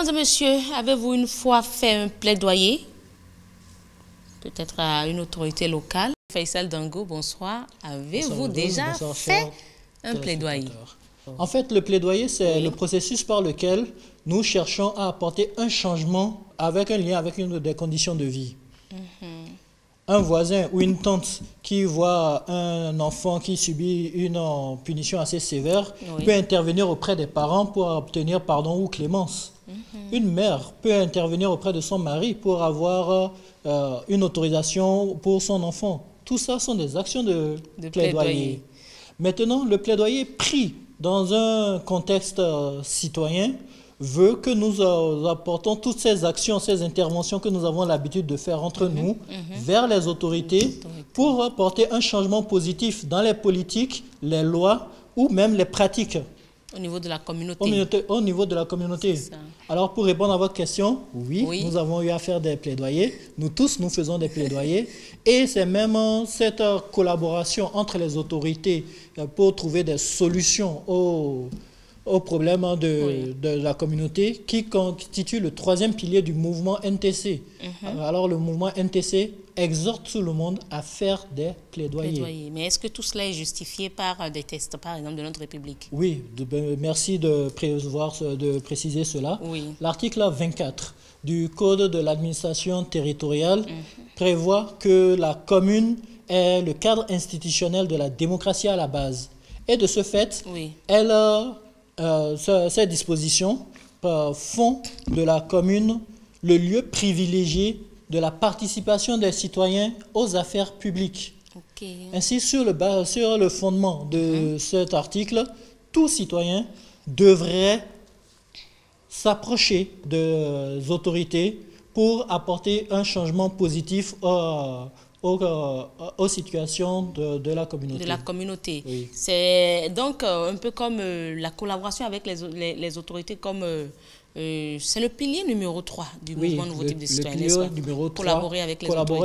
Mesdames et messieurs, avez-vous une fois fait un plaidoyer, peut-être à une autorité locale? Faisal Dango, bonsoir. Avez-vous déjà fait un plaidoyer? En fait, le plaidoyer, c'est le processus par lequel nous cherchons à apporter un changement avec un lien avec une des conditions de vie. Un voisin ou une tante qui voit un enfant qui subit une punition assez sévère peut intervenir auprès des parents pour obtenir pardon ou clémence. Une mère peut intervenir auprès de son mari pour avoir une autorisation pour son enfant. Tout ça sont des actions de plaidoyer. Maintenant, le plaidoyer pris dans un contexte citoyen veut que nous apportons toutes ces actions, ces interventions que nous avons l'habitude de faire entre nous vers les autorités pour apporter un changement positif dans les politiques, les lois ou même les pratiques. Au niveau de la communauté. Au niveau de la communauté. Alors, pour répondre à votre question, oui, nous avons eu à faire des plaidoyers. Nous tous, nous faisons des plaidoyers. Et c'est même cette collaboration entre les autorités pour trouver des solutions aux problèmes de la communauté qui constitue le troisième pilier du mouvement NTC. Alors, le mouvement NTC exhorte tout le monde à faire des plaidoyers. Mais est-ce que tout cela est justifié par des textes, par exemple, de notre République? Oui, merci de préciser cela. L'article 24 du Code de l'administration territoriale prévoit que la commune est le cadre institutionnel de la démocratie à la base. Et de ce fait, ces dispositions font de la commune le lieu privilégié de la participation des citoyens aux affaires publiques. Ainsi, sur le fondement de cet article, tout citoyen devrait s'approcher des autorités pour apporter un changement positif aux situations de la communauté. De la communauté. C'est donc un peu comme la collaboration avec les autorités, comme c'est le pilier numéro 3 du mouvement Nouveau Type de Citoyen. Le pilier numéro 3, collaborer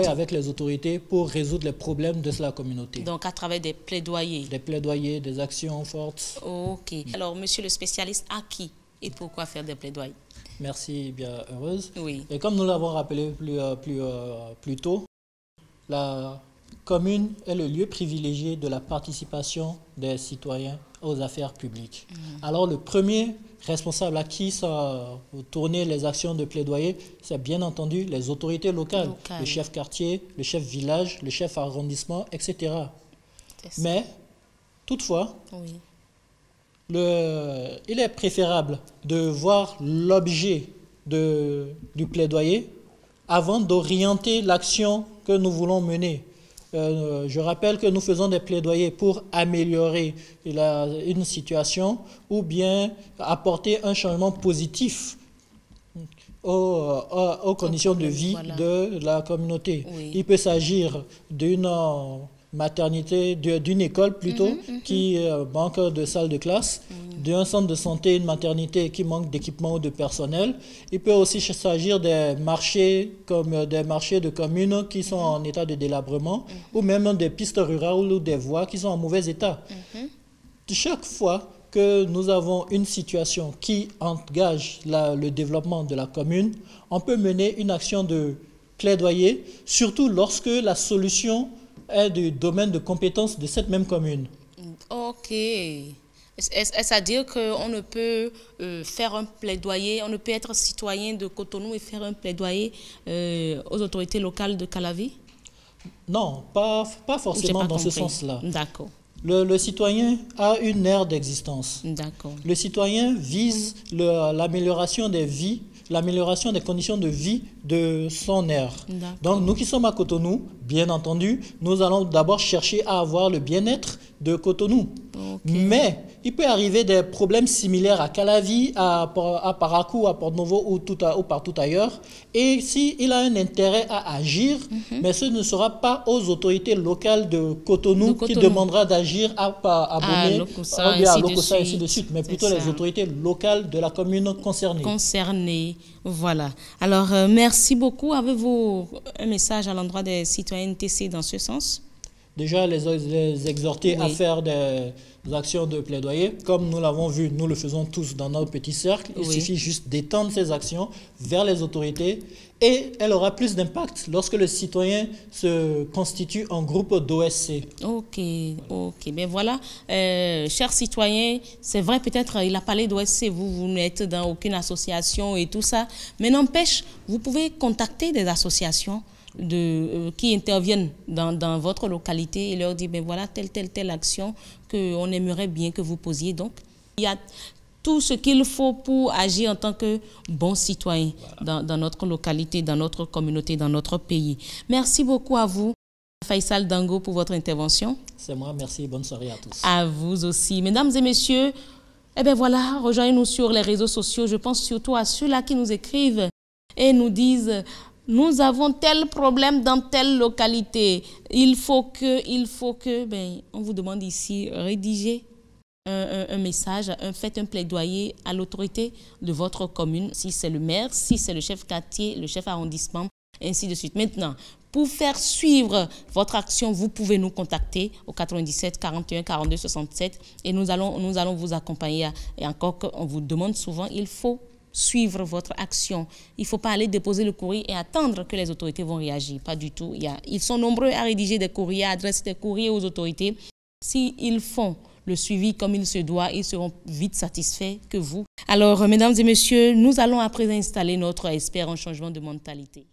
avec les autorités pour résoudre les problèmes de la communauté. Donc à travers des plaidoyers. Des plaidoyers, des actions fortes. Ok. Alors, monsieur le spécialiste, à qui et pourquoi faire des plaidoyers? Merci, bien heureuse. Et comme nous l'avons rappelé plus tôt, la commune est le lieu privilégié de la participation des citoyens aux affaires publiques. Alors, le premier responsable à qui ça tourner les actions de plaidoyer, c'est bien entendu les autorités locales, le chef quartier, le chef village, le chef arrondissement, etc. Mais, toutefois, il est préférable de voir l'objet du plaidoyer avant d'orienter l'action que nous voulons mener. Je rappelle que nous faisons des plaidoyers pour améliorer une situation ou bien apporter un changement positif aux conditions de vie de la communauté. Il peut s'agir d'une maternité, d'une école plutôt, qui manque de salles de classe, d'un centre de santé, une maternité qui manque d'équipement ou de personnel. Il peut aussi s'agir des marchés, comme des marchés de communes qui sont en état de délabrement, ou même des pistes rurales ou des voies qui sont en mauvais état. Chaque fois que nous avons une situation qui engage le développement de la commune, on peut mener une action de plaidoyer, surtout lorsque la solution est du domaine de compétence de cette même commune. Ok. C'est-à-dire qu'on ne peut faire un plaidoyer, on ne peut être citoyen de Cotonou et faire un plaidoyer aux autorités locales de Calavi? Non, pas forcément dans ce sens-là. D'accord. Le citoyen a une ère d'existence. D'accord. Le citoyen vise l'amélioration des vies, l'amélioration des conditions de vie de son ère. Donc, nous qui sommes à Cotonou, bien entendu, nous allons d'abord chercher à avoir le bien-être de Cotonou. Mais il peut arriver des problèmes similaires à Calavi, à Parakou, à Porto-Novo ou partout ailleurs. Et s'il a un intérêt à agir, mais ce ne sera pas aux autorités locales de Cotonou qui demandera d'agir à Bomé, à Lokossa, ainsi de suite, mais plutôt les autorités locales de la commune concernée. Voilà. Alors, merci beaucoup. Avez-vous un message à l'endroit des citoyens NTC dans ce sens? déjà les exhorter à Oui. faire des actions de plaidoyer. Comme nous l'avons vu, nous le faisons tous dans notre petit cercle. Il Oui. suffit juste d'étendre ces actions vers les autorités et elle aura plus d'impact lorsque le citoyen se constitue en groupe d'OSC. Ok, ok. Mais voilà, chers citoyens, c'est vrai, peut-être il a parlé d'OSC, vous n'êtes dans aucune association et tout ça, mais n'empêche, vous pouvez contacter des associations qui interviennent dans votre localité et leur dire, ben voilà, telle action qu'on aimerait bien que vous posiez. Donc, il y a tout ce qu'il faut pour agir en tant que bon citoyen dans notre localité, dans notre communauté, dans notre pays. Merci beaucoup à vous, Faisal Dango, pour votre intervention. C'est moi, merci et bonne soirée à tous. À vous aussi. Mesdames et messieurs, eh bien voilà, rejoignez-nous sur les réseaux sociaux. Je pense surtout à ceux-là qui nous écrivent et nous disent... Nous avons tel problème dans telle localité. Il faut que, ben, on vous demande ici, rédigez un message, faites un plaidoyer à l'autorité de votre commune, si c'est le maire, si c'est le chef quartier, le chef arrondissement, ainsi de suite. Maintenant, pour faire suivre votre action, vous pouvez nous contacter au 97 41 42 67 et nous allons vous accompagner. Et encore qu'on vous demande souvent, il faut suivre votre action. Il ne faut pas aller déposer le courrier et attendre que les autorités vont réagir. Pas du tout. Ils sont nombreux à rédiger des courriers, à adresser des courriers aux autorités. S'ils font le suivi comme il se doit, ils seront vite satisfaits que vous. Alors, mesdames et messieurs, nous allons à présent installer notre expert en changement de mentalité.